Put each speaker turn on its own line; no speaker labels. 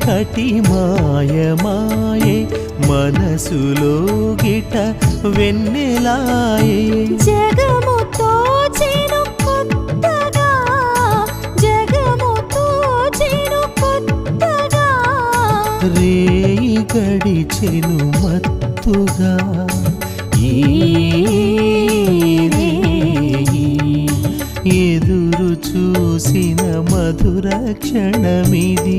చీకటి మాయమాయే మనసులో గిట వెన్నెలాయే
జగము తోచెను కొత్తగా జగము తోచెను కొత్తగా
రేయి గడిచెను మత్తుగా ఈ రేయి ఎదురు చూసిన మధుర క్షణమిది